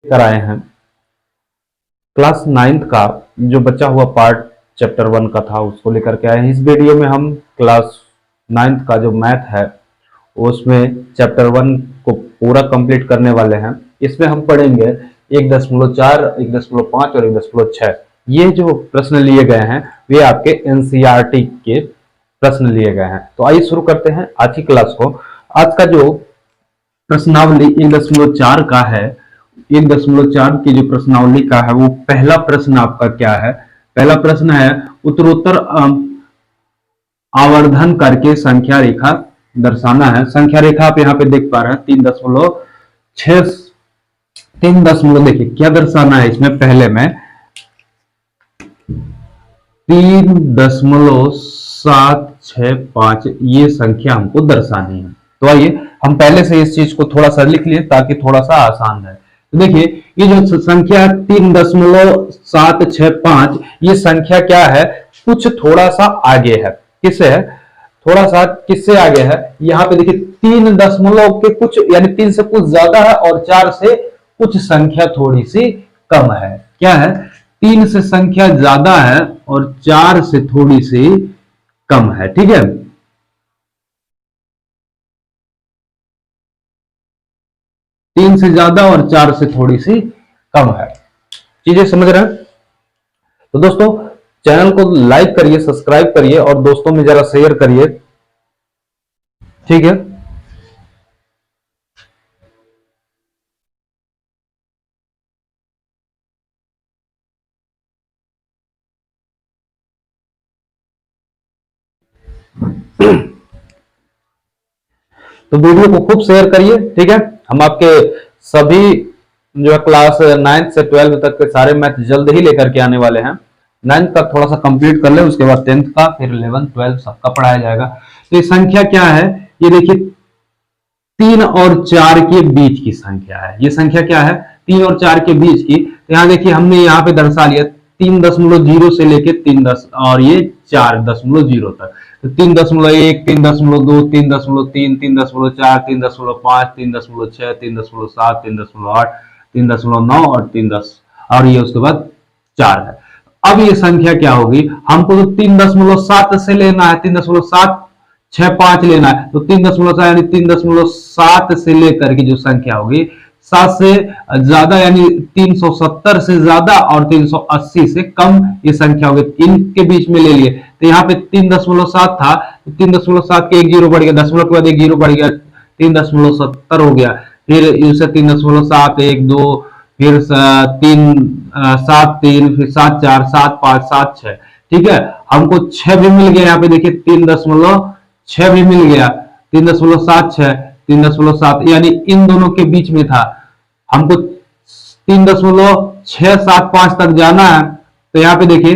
कराए हैं class 9th का जो बचा हुआ पार्ट चैप्टर 1 का था उसको लेकर के आए हैं। इस वीडियो में हम क्लास 9th का जो मैथ है उसमें चैप्टर 1 को पूरा कंप्लीट करने वाले हैं। इसमें हम पढ़ेंगे 1.4, 1.5 और 1.6। ये जो प्रश्न लिए गए हैं वे आपके एनसीईआरटी के प्रश्न लिए गए हैं। तो आइए शुरू करते हैं आज की क्लास को। आज का जो प्रश्नावली 1.4 का है, 1.4 की जो प्रश्नावली का है वो पहला प्रश्न आपका क्या है? पहला प्रश्न है उत्तरोत्तर आवर्धन करके संख्या रेखा दर्शाना है। संख्या रेखा आप यहाँ पे देख पा रहे हैं 3.6, 3 देखिए क्या दर्शाना है इसमें। पहले में 3.765 ये संख्या हमको दर्शानी है। तो आइए हम पहले से इस चीज को थोड़ा सा लिख लिए ताकि थोड़ा सा आसान है। तो देखिए ये जो संख्या 3.765 ये संख्या क्या है, कुछ थोड़ा सा आगे है। किससे है? थोड़ा सा किससे आगे है? यहाँ पे देखिए 3 दशमलव के कुछ यानी 3 से कुछ ज्यादा है और 4 से कुछ संख्या थोड़ी सी कम है। क्या है? 3 से संख्या ज्यादा है और 4 से थोड़ी सी कम है। ठीक है, 3 से ज्यादा और 4 से थोड़ी सी कम है। चीजें समझ रहे हैं? तो दोस्तों चैनल को लाइक करिए, सब्सक्राइब करिए और दोस्तों में जरा शेयर करिए। ठीक है, तो वीडियो को खूब शेयर करिए। ठीक है, हम आपके सभी जो क्लास 9th से 12th तक के सारे मैथ जल्द ही लेकर के आने वाले हैं। 9th का थोड़ा सा कंप्लीट कर ले, उसके बाद 10th का, फिर 11th 12th सबका पढ़ाया जाएगा। तो ये संख्या क्या है? ये देखिए 3 और 4 के बीच की संख्या है। ये संख्या क्या है? 3 और 4 के बीच की। तो यहाँ देखिए हमने यहाँ पे दर्शा लिया 3.0 से लेके 3 और ये 4.0 तक। तो 3.1, 3.2, 3.3, 3.4, 3.5, 3.6, 3.7, 3.8, 3.9 और 3 और ये उसके बाद 4 है। अब ये संख्या क्या होगी? हमको तो 3.7 से लेना है, 3.765 लेना है। तो 3.7 यानी 3.7 से लेकर की जो संख्या होगी 7 से ज्यादा यानी 370 से ज्यादा और 380 से कम ये संख्या होगी। इनके बीच में ले लिए। तो यहाँ पे 3.7 था, 3.7 के एक जीरो बढ़ गया, दशमलव के बाद एक जीरो बढ़ गया, 3.70 हो गया। फिर इसे 3.7, 1, 2, फिर 3, 7, 3, फिर 7, 4, 7, 5, 7, 6। ठीक है, हमको 6 भी मिल गया। यहाँ पे देखिए 3.6 भी मिल गया, 3.76, 3.7 यानी इन दोनों के बीच में था। हमको 3.675 तक जाना है। तो यहाँ पे देखिए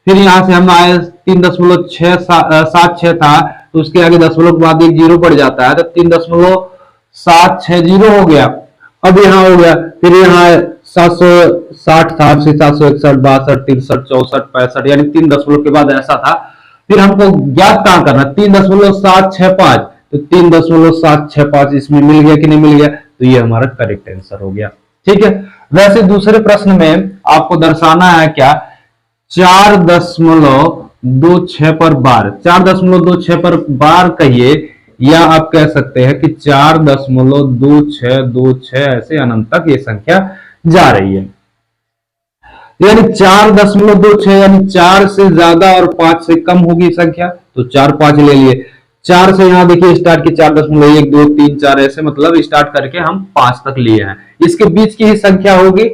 फिर यहाँ से हम आए 3.676 था, तो उसके आगे दशमलव के बाद एक जीरो पड़ जाता है, तो 3.760 हो गया। अब यहाँ हो गया, फिर यहाँ 760 था, 761, 62, 63, 64, 65 यानी 3 दशमलव के बाद ऐसा था। फिर हमको ज्ञात कहाँ करना? 3.765, तो 3.765 इसमें मिल गया कि नहीं मिल गया? तो ये हमारा करेक्ट आंसर हो गया। ठीक है, वैसे दूसरे प्रश्न में आपको दर्शाना है क्या? 4.26 पर बार, 4.26 पर बार कहिए, या आप कह सकते हैं कि 4.2626 ऐसे अनंत तक ये संख्या जा रही है। यानी 4.26 यानी 4 से ज्यादा और 5 से कम होगी संख्या। तो 4, 5 ले लिए। 4 से यहां देखिए स्टार्ट की 4.1, 2, 3, 4 ऐसे मतलब स्टार्ट करके हम 5 तक लिए हैं। इसके बीच की ही संख्या होगी।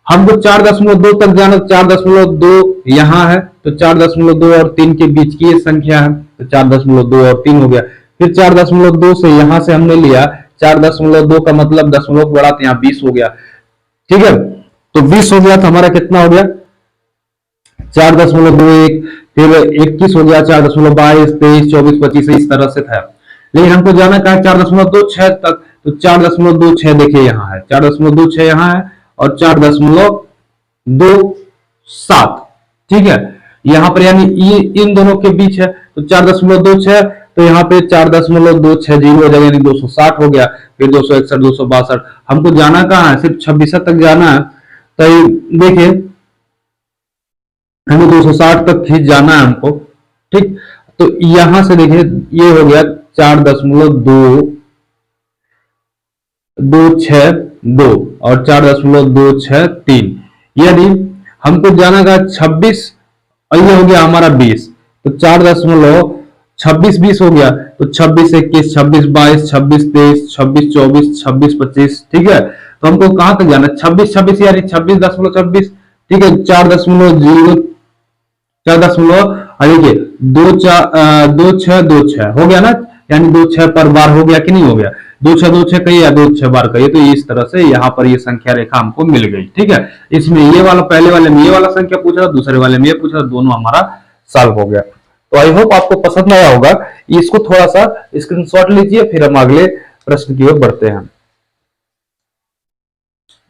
हमको 4.2 तक जाना, 4.2 यहां है, तो 4.2 और 3 के बीच की ये संख्या है, तो 4.2 और 3 हो गया। फिर 4.2 से यहां से हमने लिया 4.2 का मतलब दशमलव बढ़ा, तो यहाँ 20 हो गया। ठीक है, तो 20 हो गया तो हमारा कितना हो गया? 4.21, फिर 21 हो गया, 4.22, 23, 24, 25 इस तरह से था। लेकिन हमको जाना कहा 4.26 तक, तो 4.26 देखिए यहाँ है, 4.26 यहाँ है और 4.27। ठीक है, यहां पर यानी इन दोनों के बीच है, तो 4.26 तो यहाँ पे 4.260 हो जाएगा, यानी 260 हो गया, फिर 261, 262। हमको जाना कहाँ है, सिर्फ 26 तक जाना है। तो देखिए हमें 260 तक ही जाना है हमको, ठीक। तो यहां से देखिए ये हो गया 4.262 और 4.263, यानी हमको जाना का 26 और ये हो गया हमारा 20। तो 4.26 20 हो गया, तो 26 21, 26 22, 26 23, 26 24, 26 25, ठीक है। तो हमको कहां तक जाना है, 26 26 यानी 26.26, ठीक है। 4.0 4 देखिए 2 6 हो गया ना, यानी 2 6 पर बार हो गया कि नहीं हो गया, 2 6 कहिए या 2 6 बार कहिए। तो इस तरह से यहाँ पर ये संख्या रेखा हमको मिल गई, ठीक है। इसमें ये वाला, पहले वाले में ये वाला संख्या पूछा, दूसरे वाले में ये पूछा, दोनों हमारा सॉल्व हो गया। तो आई होप आपको पसंद आया होगा। इसको थोड़ा सा स्क्रीनशॉट लीजिए, फिर हम अगले प्रश्न की ओर बढ़ते हैं।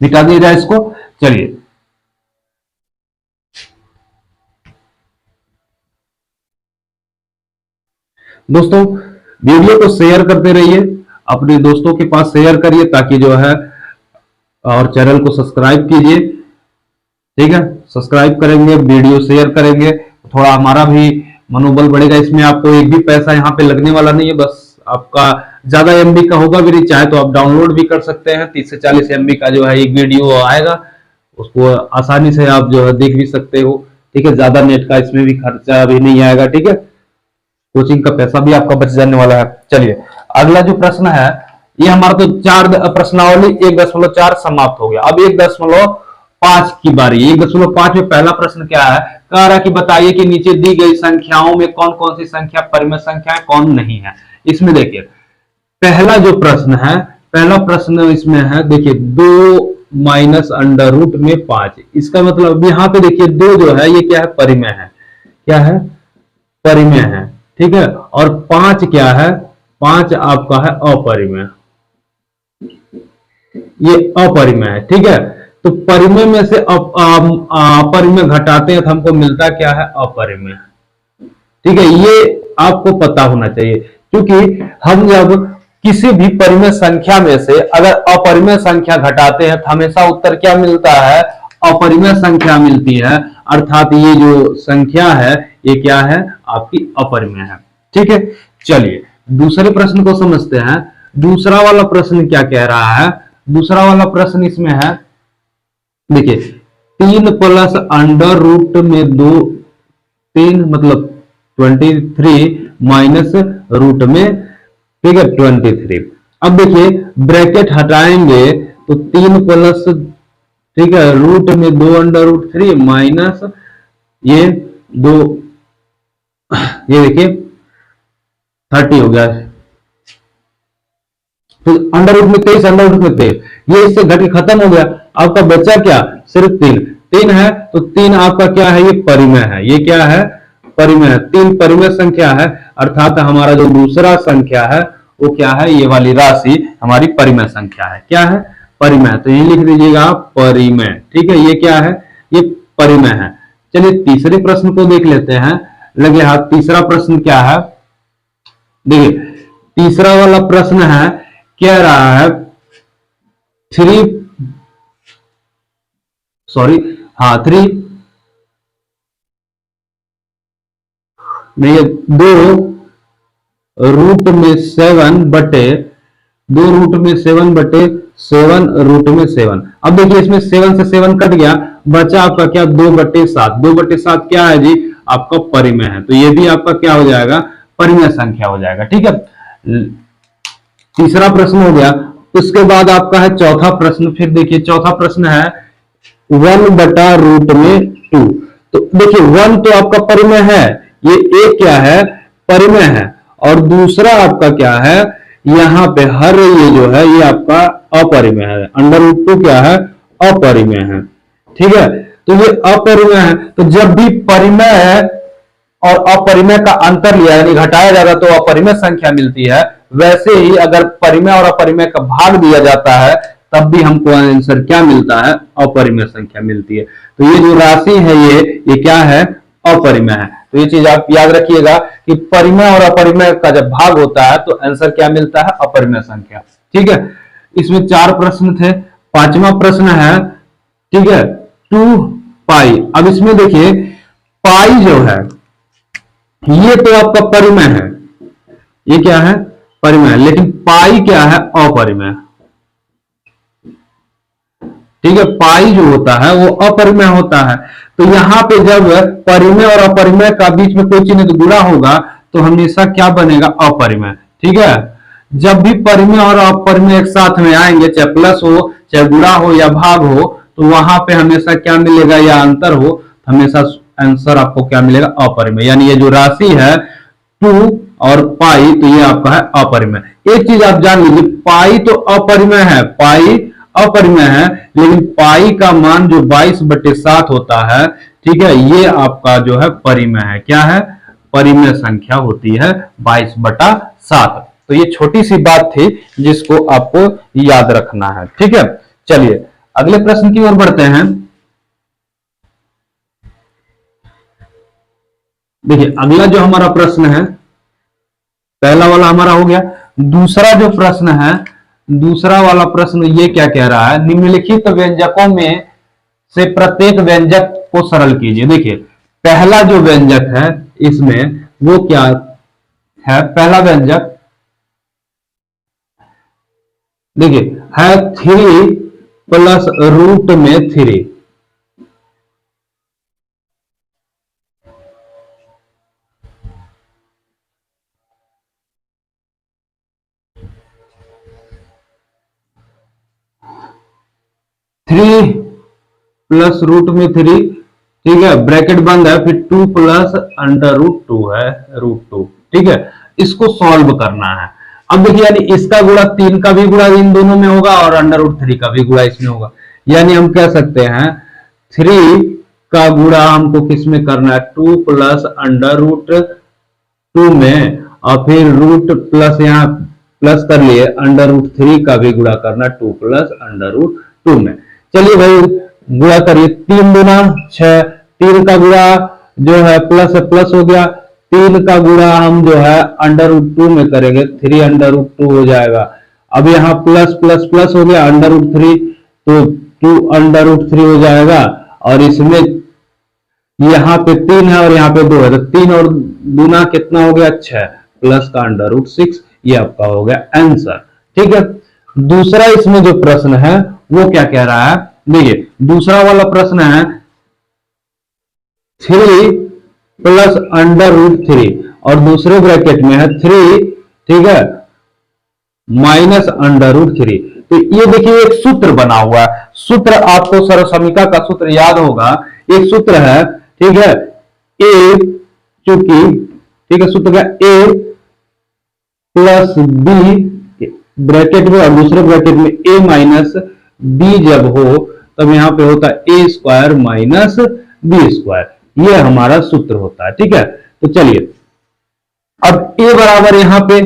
मिटा दिया जाए इसको, चलिए। दोस्तों वीडियो को शेयर करते रहिए, अपने दोस्तों के पास शेयर करिए, ताकि जो है, और चैनल को सब्सक्राइब कीजिए, ठीक है। सब्सक्राइब करेंगे, वीडियो शेयर करेंगे, थोड़ा हमारा भी मनोबल बढ़ेगा। इसमें आपको एक भी पैसा यहाँ पे लगने वाला नहीं है, बस आपका ज्यादा एमबी का होगा भी नहीं, चाहे तो आप डाउनलोड भी कर सकते हैं। 30 से 40 एमबी का जो है एक वीडियो आएगा, उसको आसानी से आप जो है देख भी सकते हो, ठीक है। ज्यादा नेट का इसमें भी खर्चा भी नहीं आएगा, ठीक है। कोचिंग का पैसा भी आपका बच जाने वाला है। चलिए अगला जो प्रश्न है, ये हमारा तो 4 प्रश्नावली 1.4 समाप्त हो गया। अब 1.5 की बारी। 1.5 में पहला प्रश्न क्या है, कह रहा है कि बताइए कि नीचे दी गई संख्याओं में कौन कौन सी संख्या परिमेय संख्या है, कौन नहीं है। इसमें देखिए पहला जो प्रश्न है, पहला प्रश्न इसमें है, देखिए 2 माइनस अंडर रूट में 5। इसका मतलब यहाँ पे देखिए 2 जो है ये क्या है, परिमेय है। क्या है, परिमेय है, ठीक है। और 5 क्या है, 5 आपका है अपरिमेय, ये अपरिमेय है, ठीक है। तो परिमेय में से अपरिमेय घटाते हैं तो हमको मिलता क्या है, अपरिमेय, ठीक है। ये आपको पता होना चाहिए, क्योंकि हम जब किसी भी परिमेय संख्या में से अगर अपरिमेय संख्या घटाते हैं तो हमेशा उत्तर क्या मिलता है, अपरिमेय संख्या मिलती है। अर्थात ये जो संख्या है ये क्या है, आपकी अपरिमेय है, ठीक है। चलिए दूसरे प्रश्न को समझते हैं। दूसरा वाला प्रश्न क्या कह रहा है, दूसरा वाला प्रश्न इसमें है, देखिए 3 प्लस अंडर रूट में 2, 3 मतलब 23 माइनस रूट में, ठीक है, 23। अब देखिए ब्रैकेट हटाएंगे तो 3 प्लस, ठीक है, रूट में 2 अंडर रूट 3 माइनस ये 2, ये देखिए 30 हो गया। तो अंडर रूट में 23, अंडर रूट में 23, ये इससे घट के खत्म हो गया। आपका बचा क्या, सिर्फ 3 है। तो 3 आपका क्या है, ये परिमेय है। ये क्या है, परिमेय है। 3 परिमेय संख्या है, अर्थात हमारा जो दूसरा संख्या है वो क्या है, ये वाली राशि हमारी परिमेय संख्या है। क्या है, परिमेय। तो ये लिख दीजिएगा परिमेय, ठीक है। ये क्या है, ये परिमेय है। चलिए तीसरे प्रश्न को देख लेते हैं। लगे हाथ, तीसरा प्रश्न क्या है, देखिए तीसरा वाला प्रश्न है, कह रहा है 3 नहीं, 2 रूट में 7 बटे 2 रूट में 7 बटे 7 रूट में 7। अब देखिए इसमें 7 से 7 कट गया, बचा आपका क्या, 2/7। 2/7 क्या है जी, आपका परिमेय है। तो ये भी आपका क्या हो जाएगा, परिमेय संख्या हो जाएगा, ठीक है। तीसरा प्रश्न हो गया। उसके बाद आपका है चौथा प्रश्न। फिर देखिए चौथा प्रश्न है 1/√2। तो देखिए 1 तो आपका परिमेय है, ये एक क्या है, परिमेय है। और दूसरा आपका क्या है, यहाँ पे हर ये जो है ये आपका अपरिमेय है। √2 क्या है, अपरिमेय है, ठीक है। तो ये अपरिमेय है, तो जब भी परिमेय है और अपरिमेय का अंतर लिया यानी घटाया जाएगा तो अपरिमेय संख्या मिलती है। वैसे ही अगर परिमेय और अपरिमेय का भाग दिया जाता है तब भी हमको आंसर क्या मिलता है, अपरिमेय संख्या मिलती है। तो ये जो राशि है ये क्या है, अपरिमेय है। तो ये चीज आप याद रखिएगा कि परिमेय और अपरिमेय का जब भाग होता है तो आंसर क्या मिलता है, अपरिमेय संख्या। ठीक है, इसमें 4 प्रश्न थे, 5वां प्रश्न है, ठीक है, 2 पाई। अब इसमें देखिए पाई जो है ये तो आपका परिमेय है, ये क्या है, परिमेय, लेकिन पाई क्या है, अपरिमेय। ठीक है, पाई जो होता है वो अपरिमेय होता है। तो यहां पे जब परिमेय और अपरिमेय का बीच में कोई चिन्ह गुणा होगा तो हमेशा क्या बनेगा, अपरिमेय। ठीक है, जब भी परिमेय और अपरिमेय एक साथ में आएंगे, चाहे प्लस हो चाहे गुणा हो या भाग हो, तो वहां पे हमेशा क्या मिलेगा, या अंतर हो, हमेशा आंसर आपको क्या मिलेगा, अपरिमेय। यानी ये जो राशि है 2 और पाई, तो ये आपका है अपरिमेय। एक चीज आप जान लीजिए, पाई तो अपरिमेय है, पाई अपरिमेय है, लेकिन पाई का मान जो 22/7 होता है, ठीक है, ये आपका जो है परिमेय है। क्या है, परिमेय संख्या होती है 22/7। तो ये छोटी सी बात थी जिसको आपको याद रखना है। ठीक है, चलिए अगले प्रश्न की ओर बढ़ते हैं। देखिए अगला जो हमारा प्रश्न है, पहला वाला हमारा हो गया, दूसरा जो प्रश्न है, दूसरा वाला प्रश्न ये क्या कह रहा है, निम्नलिखित व्यंजकों में से प्रत्येक व्यंजक को सरल कीजिए। देखिए पहला जो व्यंजक है इसमें वो क्या है, पहला व्यंजक देखिए है 3 प्लस रूट में 3। थ्री प्लस रूट में 3, ठीक है, ब्रैकेट बंद है, फिर 2 प्लस अंडर रूट 2 है, रूट 2। ठीक है, इसको सॉल्व करना है। अब देखिए यानी इसका गुणा 3 का भी गुणा इन दोनों में होगा और अंडर रूट 3 का भी गुणा इसमें होगा। यानी हम कह सकते हैं 3 का गुणा हमको किस में करना है, 2 प्लस अंडर रूट 2 में, और फिर रूट प्लस यहाँ प्लस कर लिए, अंडर रूट 3 का भी गुणा करना 2 प्लस अंडर रूट 2 में। चलिए भाई गुणा करिए, 3 दूना 6, 3 का गुणा जो है प्लस प्लस हो गया, 3 का गुणा हम जो है अंडर रूट 2 में करेंगे, 3 अंडर रूट 2 हो जाएगा। अब यहाँ प्लस प्लस प्लस हो गया, अंडर रूट 3 तो 2 अंडर रूट 3 हो जाएगा, और इसमें यहाँ पे 3 है और यहाँ पे 2 है, तो 3 और दूना कितना हो गया, 6 प्लस का अंडर रूट 6, ये आपका हो गया आंसर। ठीक है, दूसरा इसमें जो प्रश्न है वो क्या कह रहा है, देखिए दूसरा वाला प्रश्न है 3 प्लस अंडर रूट 3 और दूसरे ब्रैकेट में है 3, ठीक है, माइनस अंडर रूट 3। तो ये देखिए एक सूत्र बना हुआ है, सूत्र आपको सर्वसमीका का सूत्र याद होगा, एक सूत्र है, ठीक है, ए चूंकि, ठीक है, सूत्र का ए प्लस बी ब्रैकेट में और दूसरे ब्रैकेट में ए माइनस बी जब हो तब यहां पे होता है A square minus b square, ये हमारा सूत्र होता है। ठीक है, तो चलिए अब ए बराबर यहां पे,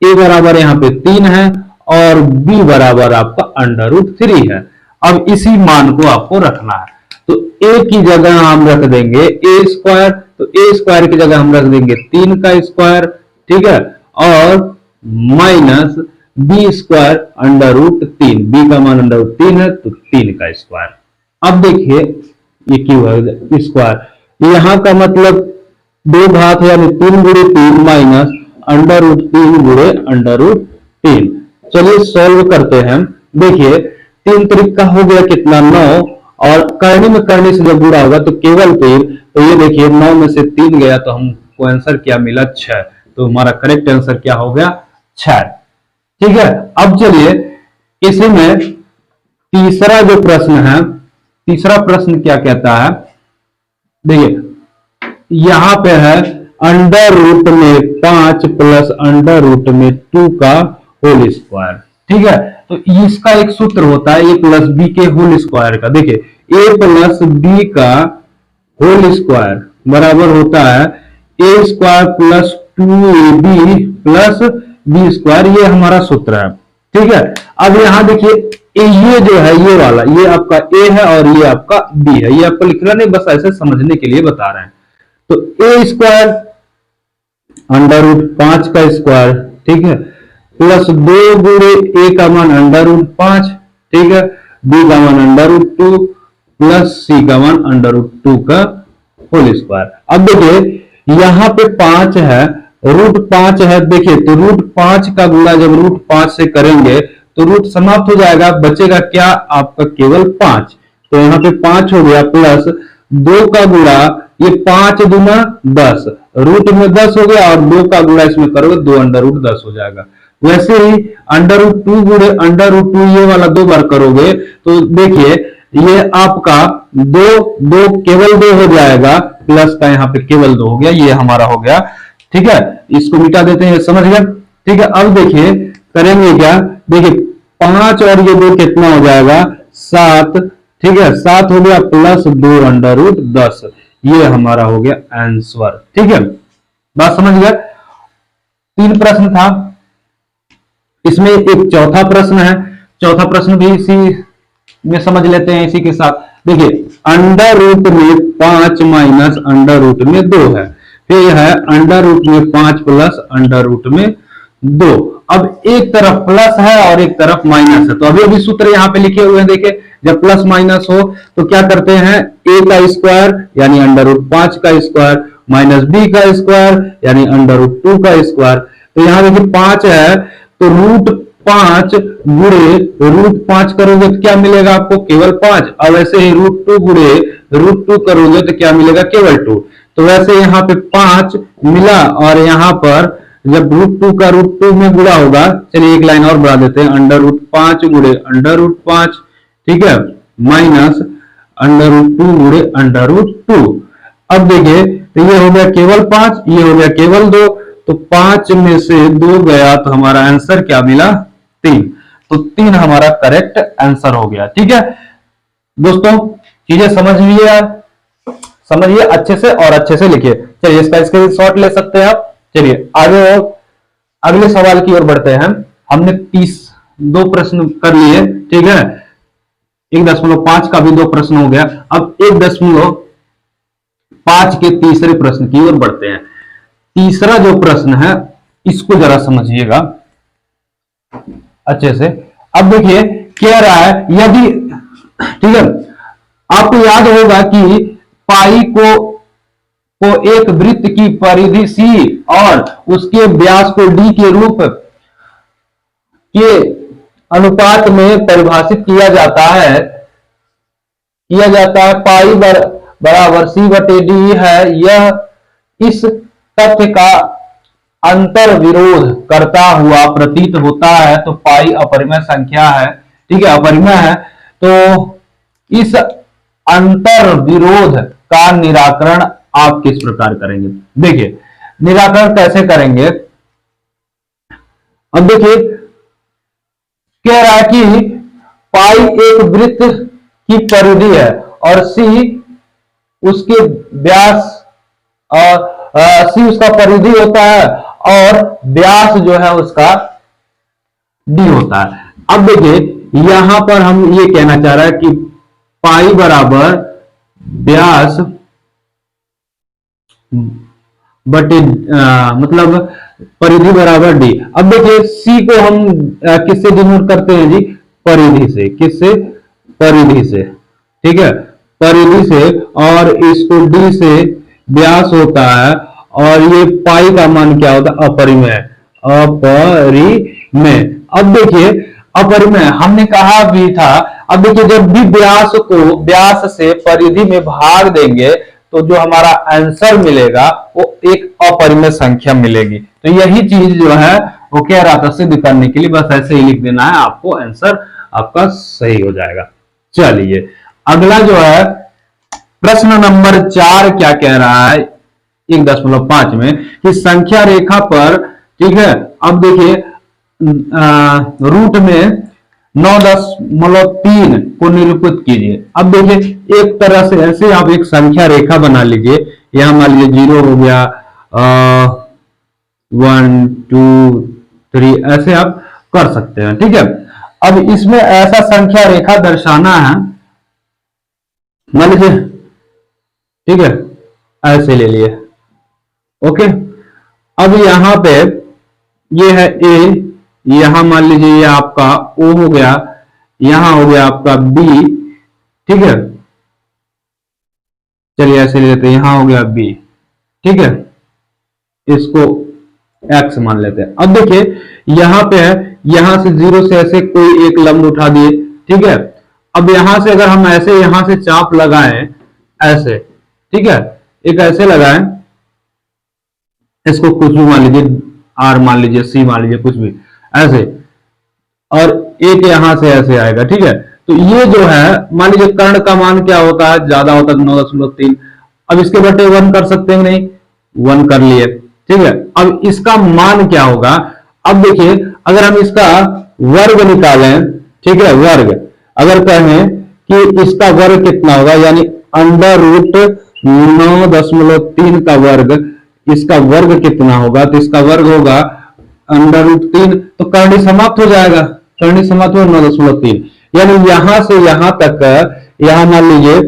ए बराबर यहां पे 3 है और बी बराबर आपका अंडर रूट 3 है। अब इसी मान को आपको रखना है, तो ए की जगह हम रख देंगे ए स्क्वायर, तो ए स्क्वायर की जगह हम रख देंगे 3 का स्क्वायर, ठीक है, और minus b square under root 3, b का मान अंडर रूट 3 है तो 3 का स्क्वायर। अब देखिए ये क्यों है स्क्वायर, यहां का मतलब 2 घात यानी 3 गुणे 3 माइनस अंडर रूट 3 गुणे अंडर रूट 3। चलिए सॉल्व करते हैं। देखिए 3 त्रिक का हो गया कितना, 9, और करनी में करने से जब गुणा होगा तो केवल 3, तो ये देखिए 9 में से 3 गया तो हमको आंसर क्या मिला, 6। तो हमारा करेक्ट आंसर क्या हो गया, 6। ठीक है, अब चलिए इसी में तीसरा जो प्रश्न है, तीसरा प्रश्न क्या कहता है, देखिए यहां पे है अंडर रूट में 5 प्लस अंडर रूट में 2 का होल स्क्वायर। ठीक है, तो इसका एक सूत्र होता है ए प्लस बी के होल स्क्वायर का। देखिए ए प्लस बी का होल स्क्वायर बराबर होता है A square plus 2ab plus B square, ये हमारा सूत्र है। ठीक है, अब यहां देखिए ये जो है ये वाला, ये आपका ए है और ये आपका बी है, ये आपको लिखना नहीं, बस ऐसे समझने के लिए बता रहे हैं। तो ए स्क्वायर अंडर रूट 5 का स्क्वायर, ठीक है, प्लस 2 गुणे ए का मान अंडर रूट 5, ठीक है, बी का मान अंडर रूट 2 प्लस सी का मान अंडर रूट 2 का होल स्क्वायर। अब देखिए यहां पे 5 है, रूट 5 है, देखिए तो रूट 5 का गुणा जब रूट 5 से करेंगे तो रूट समाप्त हो जाएगा, बचेगा क्या आपका केवल 5। तो यहाँ पे 5 हो गया प्लस 2 का गुणा, ये 5 दूना 10, रूट में 10 हो गया और 2 का गुणा इसमें करोगे 2 अंडर रूट 10 हो जाएगा। वैसे ही अंडर रूट 2 गुणे अंडर रूट 2 ये वाला 2 बार करोगे तो देखिए ये आपका 2 2 केवल 2 हो जाएगा, प्लस का यहाँ पे केवल 2 हो गया, ये हमारा हो गया, ठीक है, इसको मिटा देते हैं, समझ गया, ठीक है। अब देखिए करेंगे क्या, देखिए 5 और ये 2 कितना हो जाएगा 7, ठीक है, 7 हो गया प्लस 2 अंडर रूट 10, ये हमारा हो गया आंसर, ठीक है, बात समझ गया। 3 प्रश्न था, इसमें एक चौथा प्रश्न है, चौथा प्रश्न भी इसी में समझ लेते हैं इसी के साथ। देखिए अंडर रूट में 5 माइनस अंडर रूट में 2 है, फिर है अंडर रूट में 5 प्लस अंडर रूट में 2। अब एक तरफ प्लस है और एक तरफ माइनस है, तो अभी अभी सूत्र यहाँ पे लिखे हुए हैं, देखिए जब प्लस माइनस हो तो क्या करते हैं, a का स्क्वायर यानी अंडर रूट 5 का स्क्वायर माइनस b का स्क्वायर यानी अंडर रूट 2 का स्क्वायर। तो यहाँ देखिए 5 है तो रूट 5 गुणे रूट 5 करोगे तो क्या मिलेगा आपको, केवल 5। अब ऐसे ही रूट 2 गुणे रूट 2 करोगे तो क्या मिलेगा, केवल 2। तो वैसे यहाँ पे 5 मिला और यहाँ पर जब रूट 2 का रूट 2 में गुणा होगा, चलिए एक लाइन और बढ़ा देते हैं, अंडर रूट 5 गुणे अंडर रूट 5, ठीक है, माइनस अंडर रूट 2 गुणे अंडर रूट 2। अब देखिए तो ये हो गया केवल 5, ये हो गया केवल 2, तो 5 में से 2 गया तो हमारा आंसर क्या मिला, 3। तो 3 हमारा करेक्ट आंसर हो गया, ठीक है दोस्तों, चीजें समझ लिए, समझिए अच्छे से और अच्छे से लिखिए। चलिए इसका स्क्रीनशॉट ले सकते हैं आप। चलिए आगे और अगले सवाल की ओर बढ़ते हैं। हमने 2 प्रश्न कर लिए, ठीक है, 1.5 का भी 2 प्रश्न हो गया। अब 1.5 के तीसरे प्रश्न की ओर बढ़ते हैं। तीसरा जो प्रश्न है इसको जरा समझिएगा अच्छे से। अब देखिए कह रहा है यदि, ठीक है, आपको याद होगा कि पाई को एक वृत्त की परिधि सी और उसके व्यास को डी के रूप के अनुपात में परिभाषित किया जाता है, पाई बराबर सी बटे डी है। यह इस तथ्य का अंतर विरोध करता हुआ प्रतीत होता है, तो पाई अपरिमेय संख्या है, ठीक है, अपरिमेय है। तो इस अंतर विरोध का निराकरण आप किस प्रकार करेंगे, देखिए निराकरण कैसे करेंगे। अब देखिए कह रहा है कि पाई एक वृत्त की परिधि है और सी उसके व्यास, और सी उसका परिधि होता है और व्यास जो है उसका डी होता है। अब देखिए यहां पर हम ये कहना चाह रहे हैं कि पाई बराबर व्यास बटे मतलब परिधि बराबर डी। अब देखिए सी को हम किससे डिनोट करते हैं जी, परिधि से, किससे, परिधि से, ठीक है, परिधि से, और इसको डी से व्यास होता है और ये पाई का मान क्या होता है, अपरिमेय, अपरिमेय। अब देखिए अपरिमेय हमने कहा भी था। अब देखिए जब भी व्यास को व्यास से परिधि में भाग देंगे तो जो हमारा आंसर मिलेगा वो एक अपरिमेय संख्या मिलेगी। तो यही चीज जो है वो कह रहा था सिद्ध करने के लिए, बस ऐसे ही लिख देना है, आपको आंसर आपका सही हो जाएगा। चलिए अगला जो है प्रश्न नंबर 4 क्या कह रहा है 1.5 में कि संख्या रेखा पर, ठीक है, अब देखिए रूट में 9.3 को निरूपित कीजिए। अब देखिए एक तरह से ऐसे आप एक संख्या रेखा बना लीजिए, यहां मान लीजिए 0 हो गया, 1 2 3 ऐसे आप कर सकते हैं, ठीक है। अब इसमें ऐसा संख्या रेखा दर्शाना है, मान लीजिए, ठीक है, ऐसे ले लिए, ओके, अब यहां पे ये है ए, यहां मान लीजिए ये आपका ओ हो गया, यहां हो गया आपका बी, ठीक है। चलिए ऐसे ले लेते हैं, यहां हो गया बी, ठीक है, इसको एक्स मान लेते हैं। अब देखिए यहां पे है, यहां से जीरो से ऐसे कोई एक लंब उठा दिए, ठीक है। अब यहां से अगर हम ऐसे यहां से चाप लगाएं ऐसे, ठीक है, एक ऐसे लगाएं, इसको कुछ भी मान लीजिए, आर मान लीजिए, सी मान लीजिए, कुछ भी ऐसे, और एक यहां से ऐसे आएगा, ठीक है। तो ये जो है मान लीजिए कर्ण का मान क्या होता है, ज्यादा होता है 9.3। अब इसके बटे 1 कर सकते हैं नहीं, 1 कर लिए, ठीक है। अब इसका मान क्या होगा, अब देखिए अगर हम इसका वर्ग निकालें, ठीक है, वर्ग अगर कहें कि इसका वर्ग कितना होगा, यानी अंडर रूट 9.3 का वर्ग, इसका वर्ग कितना होगा, तो इसका वर्ग होगा अंडर रूट 3, तो करणी समाप्त हो जाएगा, करणी समाप्त हो 9.3, यानी यहां से यहां तक, यहां मान लीजिए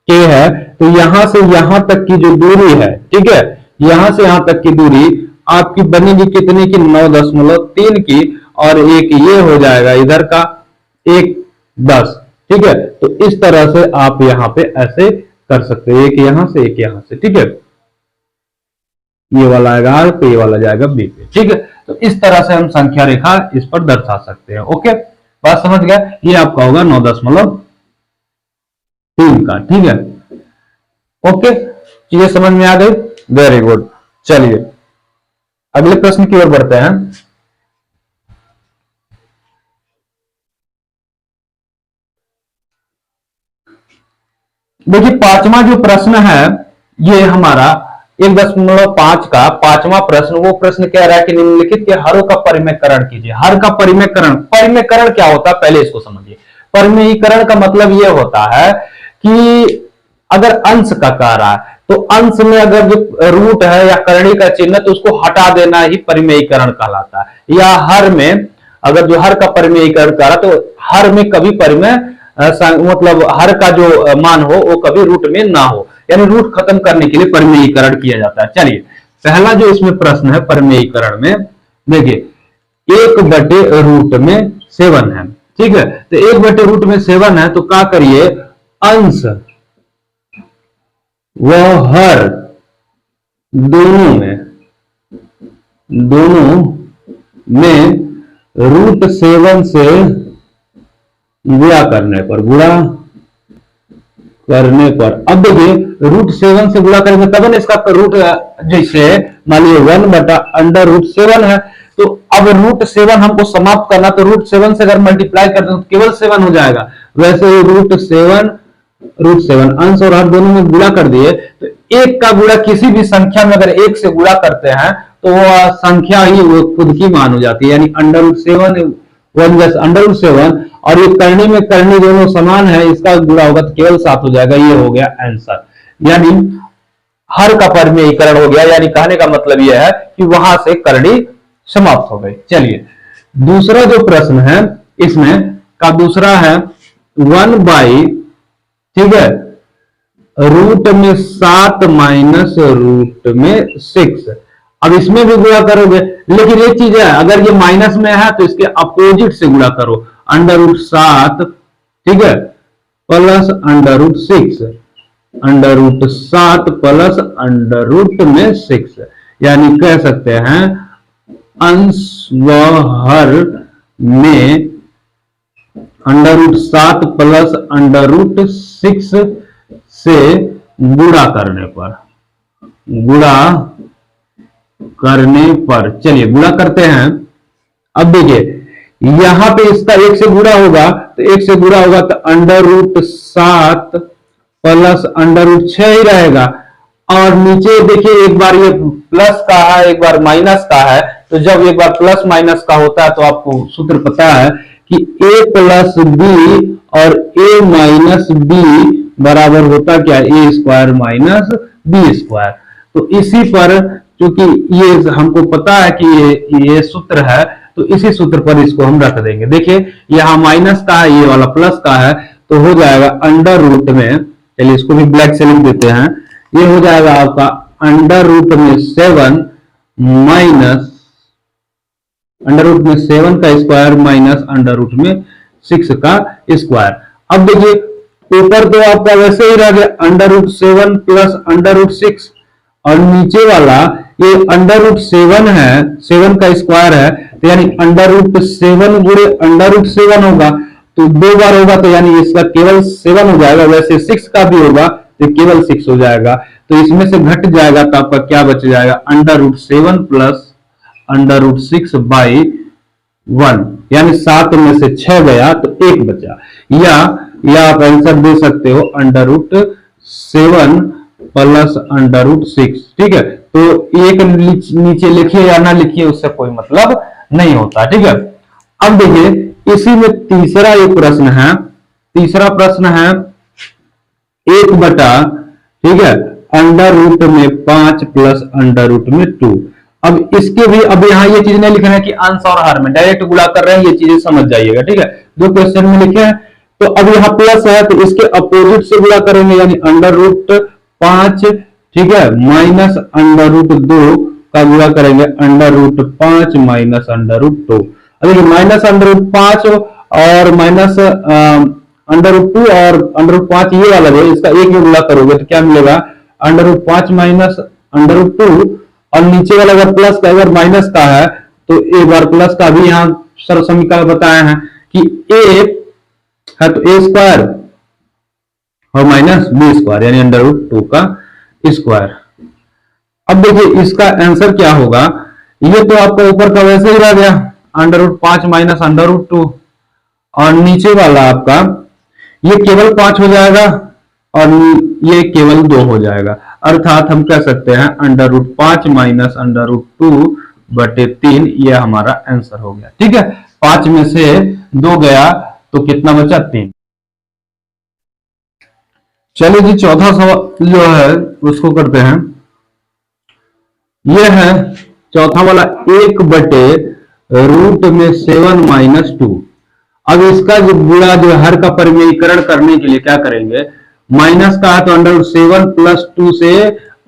के है, तो यहां से यहां तक की जो दूरी है, ठीक है, यहां से यहां तक की दूरी आपकी बनेगी कितनी की, 9.3 की, और एक ये हो जाएगा इधर का 1.10, ठीक है। तो इस तरह से आप यहां पे ऐसे कर सकते हैं, एक यहां से एक यहां से, ठीक है। ये वाला आएगा आर पे, ये वाला जाएगा बी पे, ठीक है। तो इस तरह से हम संख्या रेखा इस पर दर्शा सकते हैं। ओके, बात समझ गया, ये आपका होगा 9.3 का, ठीक है। ओके, चीजें समझ में आ गई, वेरी गुड। चलिए अगले प्रश्न की ओर बढ़ते हैं। देखिए पांचवा जो प्रश्न है ये हमारा 1.5 का पांचवा प्रश्न, वो प्रश्न कह रहा है कि निम्नलिखित के हरों का परिमेयकरण कीजिए। हर का परिमेयकरण, परिमेयकरण क्या होता है पहले इसको समझिए। परिमेयीकरण का मतलब यह होता है कि अगर अंश का कह रहा है तो अंश में अगर जो रूट है या करणी का चिन्ह, तो उसको हटा देना ही परिमेयीकरण कहलाता है। या हर में अगर जो हर का परिमेयीकरण कर रहा तो हर में कभी परिमेय मतलब हर का जो मान हो वो कभी रूट में ना हो, यानी रूट खत्म करने के लिए परिमेयीकरण किया जाता है। चलिए पहला जो इसमें प्रश्न है परिमेयीकरण में, देखिए 1/√7 है, ठीक है। तो 1/√7 है, तो क्या करिए, अंश व हर दोनों में √7 से गुणा करने पर, अब देखिए √7 से गुणा करेंगे तब ना इसका रूट, जैसे मान लीजिए 1/√7 है, तो अब √7 हमको समाप्त करना, तो √7 से अगर मल्टीप्लाई करते हैं तो केवल 7 हो जाएगा। वैसे √7 अंश और हर दोनों में गुणा कर दिए, तो एक का गुणा किसी भी संख्या में अगर एक से गुणा करते हैं तो वो संख्या ही वो खुद की मान हो जाती है, यानी √7 √7, और ये करनी में करनी दोनों समान है, इसका गुणा होगा तो केवल 7 हो जाएगा। ये हो गया आंसर, यानी हर का परिमेयीकरण हो गया, यानी कहने का मतलब यह है कि वहां से करनी समाप्त हो गई। चलिए दूसरा जो प्रश्न है इसमें का दूसरा है 1/, ठीक है, √7 अब इसमें भी गुणा करोगे, लेकिन एक चीज है, अगर ये माइनस में है तो इसके अपोजिट से गुणा करो, √7, ठीक है, प्लस √6, √7 प्लस √6, यानी कह सकते हैं अंश व हर में √7 प्लस √6 से गुणा करने पर, चलिए गुणा करते हैं। अब देखिए यहां पे इसका 1 से गुणा होगा, तो 1 से गुणा होगा तो √7 प्लस √6 ही रहेगा, और नीचे देखिए एक बार ये प्लस का है एक बार माइनस का है, तो जब एक बार प्लस माइनस का होता है तो आपको सूत्र पता है कि a प्लस बी और a माइनस बी बराबर होता क्या, a² माइनस b²। तो इसी पर क्योंकि ये हमको पता है कि ये सूत्र है, तो इसी सूत्र पर इसको हम रख देंगे। देखिए यहाँ माइनस का है, ये वाला प्लस का है, तो हो जाएगा अंडर रूट में, चलिए इसको भी ब्लैक से लिख देते हैं, ये हो जाएगा आपका अंडर रूट में 7 माइनस अंडर रूट में 7 का स्क्वायर माइनस अंडर रूट में 6 का स्क्वायर। अब देखिए ऊपर तो आपका वैसे ही रह गया under root 7 plus under root 6, और नीचे वाला ये अंडर रूट 7 है, 7 का स्क्वायर है, तो यानी अंडर रूट 7 गुणे अंडर रूट 7 होगा, तो 2 बार होगा तो यानी इसका केवल 7 हो जाएगा। वैसे 6 का भी होगा तो केवल 6 हो जाएगा, तो इसमें से घट जाएगा तो आपका क्या बच जाएगा, under root 7 plus under root 6 by 1, यानी 7 में से 6 गया तो 1 बचा। या आप आंसर दे सकते हो under root 7 plus under root 6। ठीक है, तो एक नीचे लिखिए या ना लिखिए उससे कोई मतलब नहीं होता। ठीक है, अब देखिए इसी में तीसरा एक प्रश्न है। तीसरा प्रश्न है 1 बटा, ठीक है, अंडर रूट में 5 प्लस अंडर रूट में 2। अब इसके भी अब यहाँ ये चीज नहीं लिखना है कि अंश और हर में डायरेक्ट गुणा कर रहे हैं, ये चीजें समझ जाइएगा। ठीक है, जो क्वेश्चन में लिखे हैं, तो अब यहाँ प्लस है तो इसके अपोजिट से गुणा करेंगे, यानी अंडर रूट 5, ठीक है, माइनस अंडर रूट 2 का गुणा करेंगे under root 5 minus under root 2। अब देखिए माइनस अंडर रूट 5 और माइनस अंडर रूट 2 और अंडर रूट 5 ये वाला जो इसका एक में गुणा करोगे तो क्या मिलेगा, under root 5 minus under root 2, और नीचे वाला अगर प्लस का अगर माइनस का है तो एक बार प्लस का भी यहाँ सर्व समीकरण बताया है कि a है तो a स्क्वायर और माइनस b स्क्वायर, यानी अंडर रूट 2 का स्क्वायर। अब देखिए इसका आंसर क्या होगा, ये तो आपका ऊपर का वैसे ही रह गया under root 5 minus under root 2, और नीचे वाला आपका ये केवल 5 हो जाएगा और ये केवल 2 हो जाएगा, अर्थात हम कह सकते हैं under root 5 minus under root 2 बटे 3, ये हमारा आंसर हो गया। ठीक है, 5 में से 2 गया तो कितना बचा, 3। चलिए जी चौथा सवाल जो है उसको करते हैं। यह है चौथा वाला 1 बटे रूट में 7 माइनस 2। अब इसका जो गुणा जो हर का परिमेयीकरण करने के लिए क्या करेंगे, माइनस का है तो अंडर रूट 7 प्लस 2 से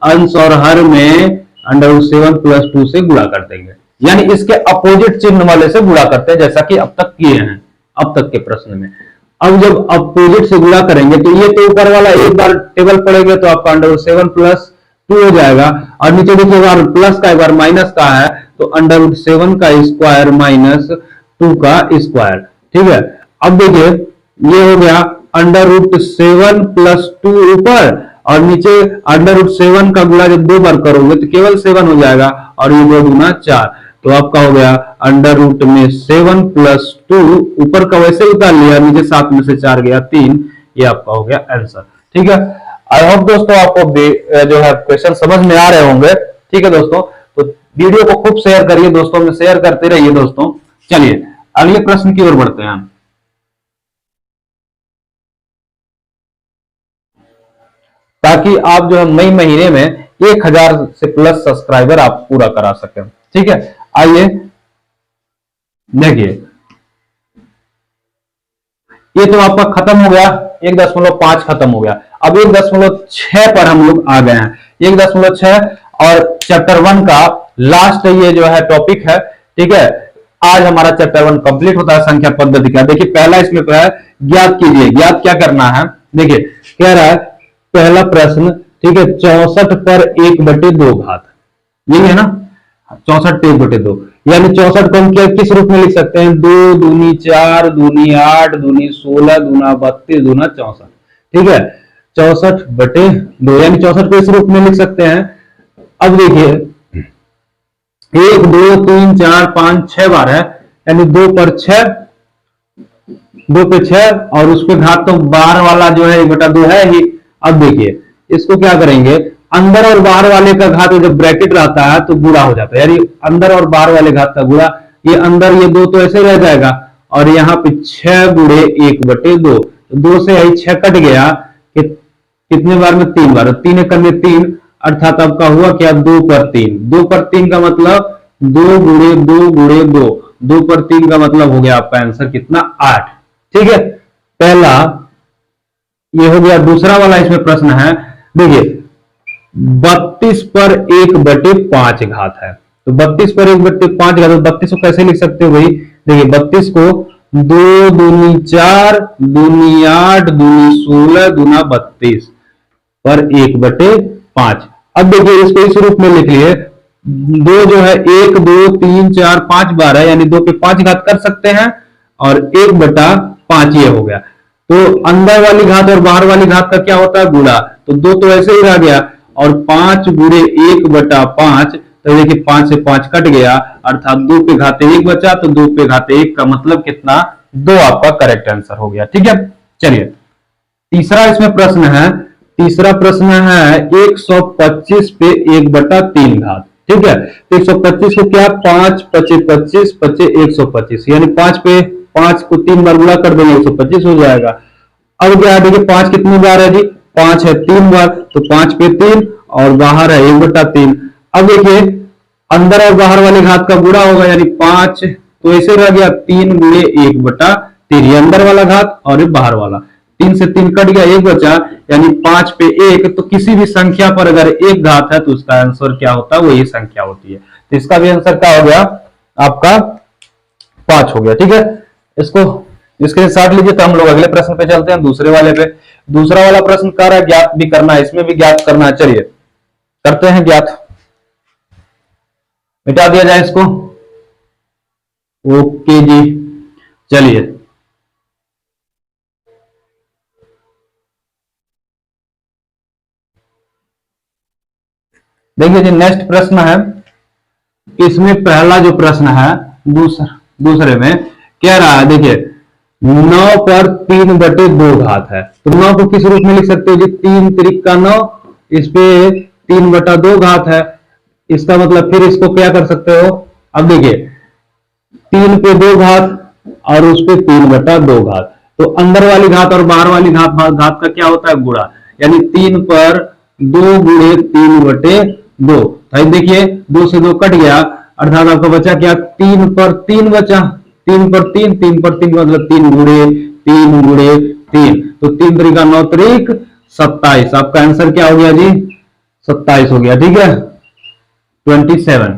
अंश और हर में अंडर रूट 7 प्लस 2 से गुणा कर देंगे, यानी इसके अपोजिट चिन्ह वाले से गुणा करते हैं, जैसा कि अब तक किए हैं अब तक के प्रश्न में। अब जब अपोजिट से गुणा करेंगे तो ये तो ऊपर वाला एक बार टेबल पड़ेगा तो आपका अंडर रूट 7 प्लस 2 हो जाएगा, और नीचे देखिए बार प्लस का एक बार माइनस का है तो अंडर रूट 7 का स्क्वायर माइनस 2 का स्क्वायर। ठीक है, अब देखिए ये हो गया अंडर रूट 7 प्लस 2 ऊपर, और नीचे अंडर रूट 7 का गुणा जब 2 बार करोगे तो केवल 7 हो जाएगा, और ये 2 गुना 4, तो आपका हो गया अंडर रूट में 7 प्लस 2, ऊपर का वैसे उतार लिया, नीचे 7 में से 4 गया 3, ये आपका हो गया आंसर। ठीक है, आई होप दोस्तों आपको जो है क्वेश्चन समझ में आ रहे होंगे। ठीक है दोस्तों, तो वीडियो को खूब शेयर करिए दोस्तों में, शेयर करते रहिए दोस्तों। चलिए अगले प्रश्न की ओर बढ़ते हैं। ताकि आप जो है मई महीने में 1000 से प्लस सब्सक्राइबर आप पूरा करा सकें। ठीक है, आइए देखिए ये तो आपका खत्म हो गया, 1.5 खत्म हो गया। अब 1.6 पर हम लोग आ गए हैं, 1.6 और चैप्टर 1 का लास्ट ये जो है टॉपिक है। ठीक है, आज हमारा चैप्टर 1 कंप्लीट होता है संख्या पद्धति का। देखिए पहला इसमें है ज्ञात कीजिए, ज्ञात क्या करना है, देखिए कह रहा है पहला प्रश्न, ठीक है, 64 पर 1/2 घात, यही है ना, 64 पर 1/2, यानी 64 को हम किस रूप में लिख सकते हैं, 2 दूनी 4 दूनी 8 दूनी 16 दूना 32 दूना 64। ठीक है, 64/2, यानी 64 को इस रूप में लिख सकते हैं। अब देखिए 1 2 3 4 5 6 बार है, यानी 2 पर 6, 2 पे 6, और उस पे घात तो बाहर वाला जो है 1/2 है ही। अब देखिए इसको क्या करेंगे, अंदर और बाहर वाले का घात जब ब्रैकेट रहता है तो गुणा हो जाता है, यानी अंदर और बाहर वाले घात का गुणा, ये अंदर ये 2 तो ऐसे रह जाएगा, और यहाँ पे 6 गुणे 1/2, 2 से यही 6 कट गया, कितने बार में, 3 बार, 3 एकड़ में 3, अर्थात आपका हुआ क्या, 2 पर 3, 2 पर 3 का मतलब 2 गुणे 2 गुणे 2, 2 पर 3 का मतलब हो गया आपका आंसर कितना, 8। ठीक है, पहला ये हो गया। दूसरा वाला इसमें प्रश्न है, देखिए 32 पर 1/5 घात है। तो 32 पर 1/5 घात, 32 को कैसे लिख सकते हो भाई? देखिए 32 को 2 दूनी 4 दूनी 8 दूनी 16 दूना 32 पर 1/5। अब देखिए इसको इस रूप में लिख लिए, दो जो है 1 2 3 4 5 बार है, यानी 2 पे 5 घात कर सकते हैं और 1/5 ये हो गया। तो अंदर वाली घात और बाहर वाली घात का क्या होता है? गुणा। तो दो तो ऐसे ही रह गया, और 5 गुणे 1/5, तो देखिए 5 से 5 कट गया, अर्थात 2 पे घाते 1 बचा, तो 2 पे घाते 1 का मतलब कितना? 2 आपका करेक्ट आंसर हो गया। ठीक है, चलिए तीसरा इसमें प्रश्न है। तीसरा प्रश्न है 125 पे 1/3 घात। ठीक है, तो 125 को क्या? 5 पचे 25 पचे 125, यानी 5 पे 5 को 3 बार गुणा कर देंगे 125 हो जाएगा। अब क्या है? देखिए 5 कितनी बार है जी? 5 है 3 बार, तो 5 पे 3 और बाहर है 1/3। अब देखिए अंदर और बाहर वाली घात का गुणा होगा, यानी 5, तो ऐसे रह गया 3 गुणे 1/3, ये अंदर वाला घात और ये बाहर वाला। 3 से 3 कट गया, 1 बचा, यानी 5 पे 1। तो किसी भी संख्या पर अगर एक घात है तो उसका आंसर क्या होता है? वही संख्या होती है। तो इसका भी आंसर क्या हो गया? आपका 5 हो गया। ठीक है, इसको इसके साथ लीजिए। तो हम लोग अगले प्रश्न पे चलते हैं, दूसरे वाले पे। दूसरा वाला प्रश्न कह रहा है ज्ञात भी करना है, इसमें भी ज्ञात करना है। चलिए करते हैं ज्ञात। मिटा दिया जाए इसको। ओके जी, चलिए देखिए जी, नेक्स्ट प्रश्न है। इसमें पहला जो प्रश्न है, दूसरे में कह रहा है, देखिए 9 पर 3/2 घात है। तो 9 को किस रूप में लिख सकते हो जी? 3 त्रिक 9, इस पे 3/2 घात है। इसका मतलब फिर इसको क्या कर सकते हो? अब देखिए 3 पे 2 घात और उस पे 3/2 घात, तो अंदर वाली घात और बाहर वाली घात घात का क्या होता है? गुणा, यानी 3 पर 2 गुणे 3/2। भाई देखिए 2 से 2 कट गया, अर्थात आपका बचा क्या? 3 पर 3 बचा, 3 पर 3, 3 पर 3 मतलब 3 गुणे 3 गुणे 3, तो 3 त्रिका 9 त्रिक 27। आपका आंसर क्या हो गया जी? 27 हो गया। ठीक है, 27।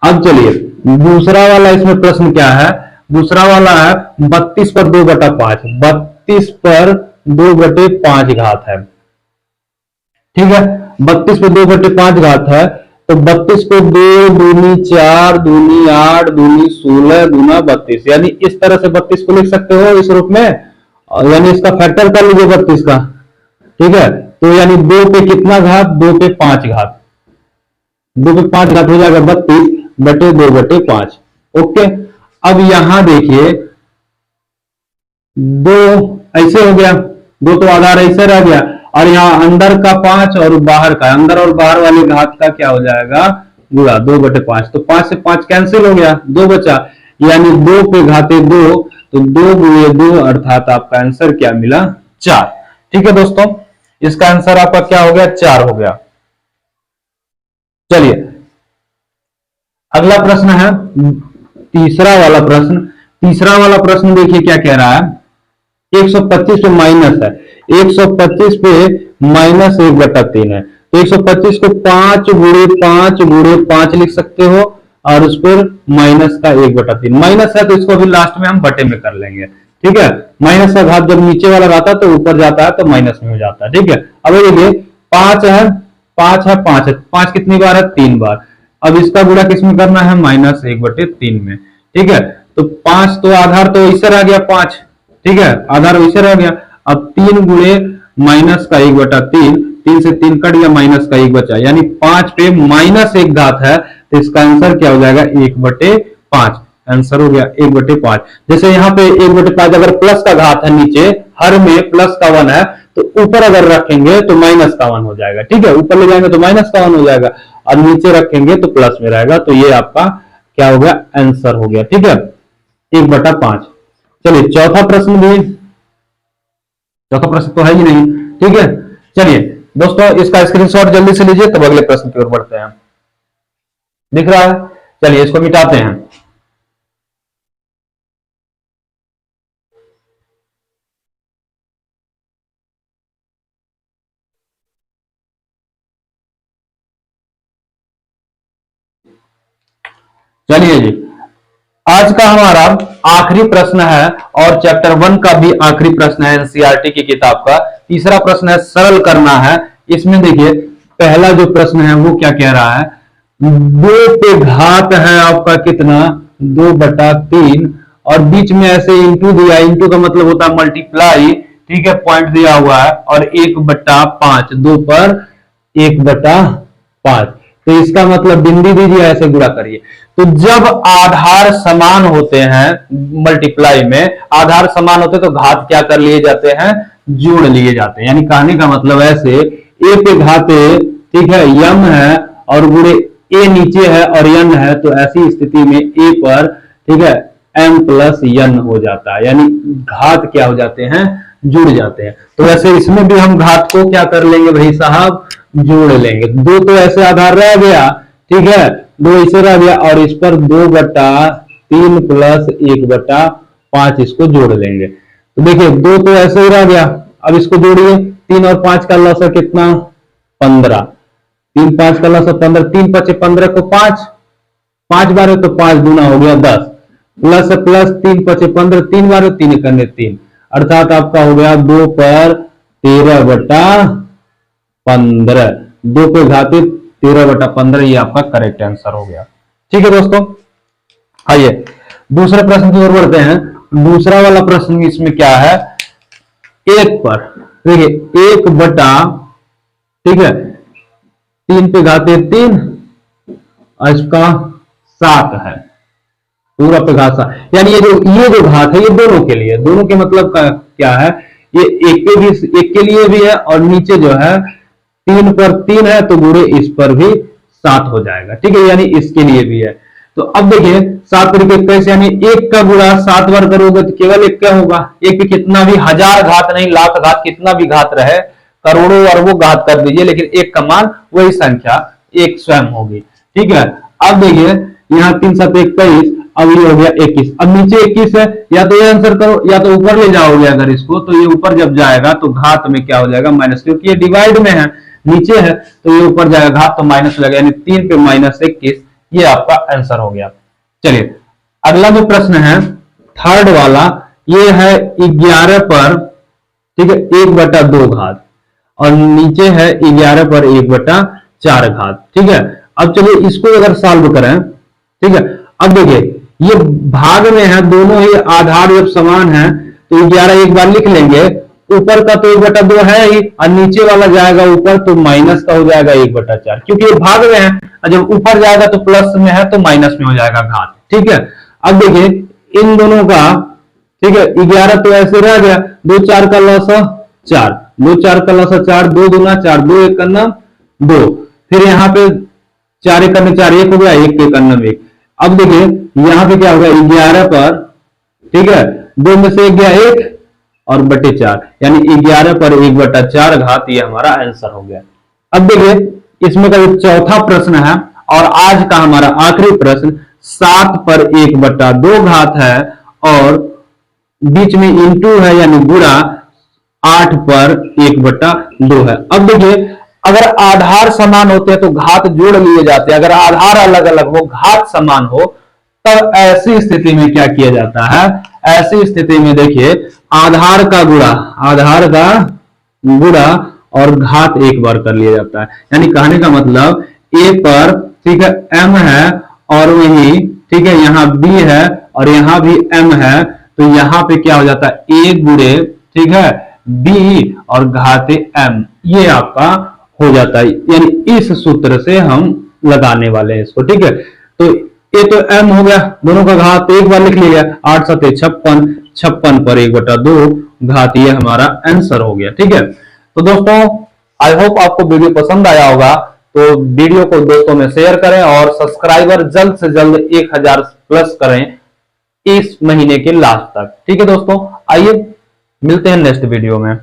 अब चलिए दूसरा वाला इसमें प्रश्न क्या है? दूसरा वाला है 32 पर 2/5, 32 पर 2/5 घात है। ठीक है, 32 पे 2/5 घात है, तो 32 को 2 दूनी 4 दूनी 8 दूनी 16 दूना 32, यानी इस तरह से 32 को लिख सकते हो इस रूप में, और यानी इसका फैक्टर कर लीजिए 32 का। ठीक है, तो यानी 2 पे कितना घात? 2 पे 5 घात, 2 पे 5 घात हो जाएगा 32/2/5। ओके, अब यहां देखिए दो ऐसे हो गया, दो तो आधार ऐसे रह गया, और यहाँ अंदर का 5 और बाहर का, अंदर और बाहर वाली घात का क्या हो जाएगा? गुणा 2/5। तो 5 से 5 कैंसिल हो गया, 2 बचा, यानी 2 पे घाते 2, तो 2 गुणे 2, अर्थात आपका आंसर क्या मिला? 4। ठीक है दोस्तों, इसका आंसर आपका क्या हो गया? 4 हो गया। चलिए अगला प्रश्न है तीसरा वाला प्रश्न। तीसरा वाला प्रश्न देखिए क्या कह रहा है। 125 पे माइनस है, 125 पे -1/3 है, तो 125 को 5 गुणे 5 लिख सकते हो, और उस पर माइनस का 1/3। माइनस है तो इसको भी लास्ट में हम बटे में कर लेंगे। ठीक है, माइनस का घात जब नीचे वाला रहता है तो ऊपर जाता है, तो माइनस में हो जाता है। ठीक है, अब देखिए 5 है, 5 है, 5 है, 5 कितनी बार है? 3 बार। अब इसका गुणा किसमें करना है? -1/3 में। ठीक है, तो 5 तो आधार तो इससे रह गया 5। ठीक है, आधार वैसे रह गया। अब 3 गुणे -1/3, 3 से 3 कट गया, माइनस का 1 बचा, यानी 5 पे -1 घात है, तो इसका आंसर क्या हो जाएगा? 1/5। आंसर हो गया 1/5। जैसे यहाँ पे 1/5 अगर प्लस का घात है, नीचे हर में प्लस का 1 है, तो ऊपर अगर रखेंगे तो माइनस का 1 हो जाएगा। ठीक है, ऊपर ले जाएंगे तो माइनस का 1 हो जाएगा, और नीचे रखेंगे तो प्लस में रहेगा, तो ये आपका क्या हो गया? आंसर हो गया। ठीक है, 1/5। चलिए चौथा प्रश्न भी, चौथा प्रश्न तो है ही नहीं। ठीक है, चलिए दोस्तों इसका स्क्रीनशॉट जल्दी से लीजिए, तब अगले प्रश्न की ओर बढ़ते हैं। दिख रहा है? चलिए इसको मिटाते हैं। चलिए जी, आज का हमारा आखिरी प्रश्न है और चैप्टर 1 का भी आखिरी प्रश्न है एनसीईआरटी की किताब का। तीसरा प्रश्न है सरल करना है। इसमें देखिए पहला जो प्रश्न है वो क्या कह रहा है, 2 पे घात है आपका कितना 2/3 और बीच में ऐसे इंटू दिया, इंटू का मतलब होता है मल्टीप्लाई, ठीक है, पॉइंट दिया हुआ है और 1/5, 2 पर 1/5, तो इसका मतलब बिंदी दीजिए, ऐसे गुणा करिए। तो जब आधार समान होते हैं मल्टीप्लाई में, आधार समान होते तो घात क्या कर लिए जाते हैं, जोड़ लिए जाते हैं। यानी कहने का मतलब ऐसे ए पे घाते, ठीक है, यम है और गुणे ए नीचे है और यन है, तो ऐसी स्थिति में ए पर, ठीक है, m प्लस यन हो जाता है, यानी घात क्या हो जाते हैं, जुड़ जाते हैं। तो वैसे इसमें भी हम घात को क्या कर लेंगे भाई साहब, जोड़ लेंगे। 2 तो ऐसे आधार रह गया, ठीक है, 2 इसे रह गया और इस पर 2/3 प्लस 1/5 इसको जोड़ लेंगे। तो देखिए 2 तो ऐसे ही रह गया, अब इसको जोड़िए, 3 और 5 का लसा कितना 15, 3 5 का लसा 15, 3 5 15 को 5, 5 बार तो 5 दूना हो गया 10, प्लस प्लस 3 5 15, 3 बार 3 करने 3, अर्थात आपका हो गया 2 पर 13/15, 2 पे घाते 13/15, ये आपका करेक्ट आंसर हो गया। ठीक है दोस्तों, आइए दूसरे प्रश्न की ओर बढ़ते हैं। दूसरा वाला प्रश्न इसमें क्या है, 1 पर देखिए 1/, ठीक है, 3 पे घाते 3 और इसका 7 है, पूरा पे घात 7, यानी ये जो घात है ये दोनों के लिए, दोनों के मतलब का क्या है, ये एक के लिए भी है और नीचे जो है 3 पर 3 है तो गुणे इस पर भी 7 हो जाएगा, ठीक है, यानी इसके लिए भी है। तो अब देखिए 7 तरीके कैसे, यानी 1 का गुणा 7 बार करोगे तो केवल 1 क्या होगा, 1 पे कितना भी 1000 घात नहीं, लाख घात, कितना भी घात रहे, करोड़ों अरबों घात कर दीजिए, लेकिन 1 का मान वही संख्या 1 स्वयं होगी। ठीक है, अब देखिए यहाँ 3 7 21, अब ये हो गया 21, अब नीचे 21 है, या तो ये आंसर करो या तो ऊपर ले जाओगे अगर इसको, तो ये ऊपर जब जाएगा तो घात में क्या हो जाएगा माइनस, क्योंकि ये डिवाइड में है, नीचे है तो ये ऊपर जाएगा, घात तो माइनस हो जाएगा, यानी 3 पे -21, ये आपका आंसर हो गया। चलिए अगला जो प्रश्न है थर्ड वाला, ये है 11 पर, ठीक है, 1/2 घात और नीचे है 11 पर 1/4 घात। ठीक है, अब चलिए इसको अगर सॉल्व करें, ठीक है, अब देखिए ये भाग में है, दोनों ही आधार जब समान है तो 11 एक बार लिख लेंगे, ऊपर का तो 1/2 है ही और नीचे वाला जाएगा ऊपर तो माइनस का हो जाएगा 1/4, क्योंकि ये भाग में है और जब ऊपर जाएगा तो प्लस में है तो माइनस में हो जाएगा घात। ठीक है, अब देखिए इन दोनों का, ठीक है, 11 तो ऐसे रह गया, 2 4 का लॉस 4, 2 4 का लॉस 4, 2 दूना 4, 2 1 करना 2, फिर यहाँ पे 4 1 करने 4 1 हो गया, 1 1 करना 1। अब देखिए यहाँ पे क्या होगा, 11 पर, ठीक है, 2 में से 1 गया 1 और बटे 4, यानी 11 पर 1/4 घात, ये हमारा आंसर हो गया। अब देखिए इसमें का चौथा प्रश्न है और आज का हमारा आखिरी प्रश्न, 7 पर 1/2 घात है और बीच में इंटू है यानी गुणा 8 पर 1/2 है। अब देखिए अगर आधार समान होते हैं तो घात जोड़ लिए जाते हैं, अगर आधार अलग अलग हो घात समान हो तब ऐसी स्थिति में क्या किया जाता है, ऐसी स्थिति में देखिए आधार का गुणा और घात एक बार कर लिया जाता है। यानी कहने का मतलब ए पर, ठीक है, m है और वही, ठीक है, यहाँ b है और यहाँ भी m है, तो यहाँ पे क्या हो जाता है a गुणे, ठीक है, b और घाते m, ये आपका हो जाता है। यानी इस सूत्र से हम लगाने वाले हैं इसको। ठीक है, तो ये तो m हो गया, दोनों का घात एक बार लिख लिया, 8 7 56, 56 पर 1/2 घात, ये हमारा आंसर हो गया। ठीक है, तो दोस्तों आई होप आपको वीडियो पसंद आया होगा, तो वीडियो को दोस्तों में शेयर करें और सब्सक्राइबर जल्द से जल्द 1000 प्लस करें इस महीने के लास्ट तक। ठीक है दोस्तों, आइए मिलते हैं नेक्स्ट वीडियो में।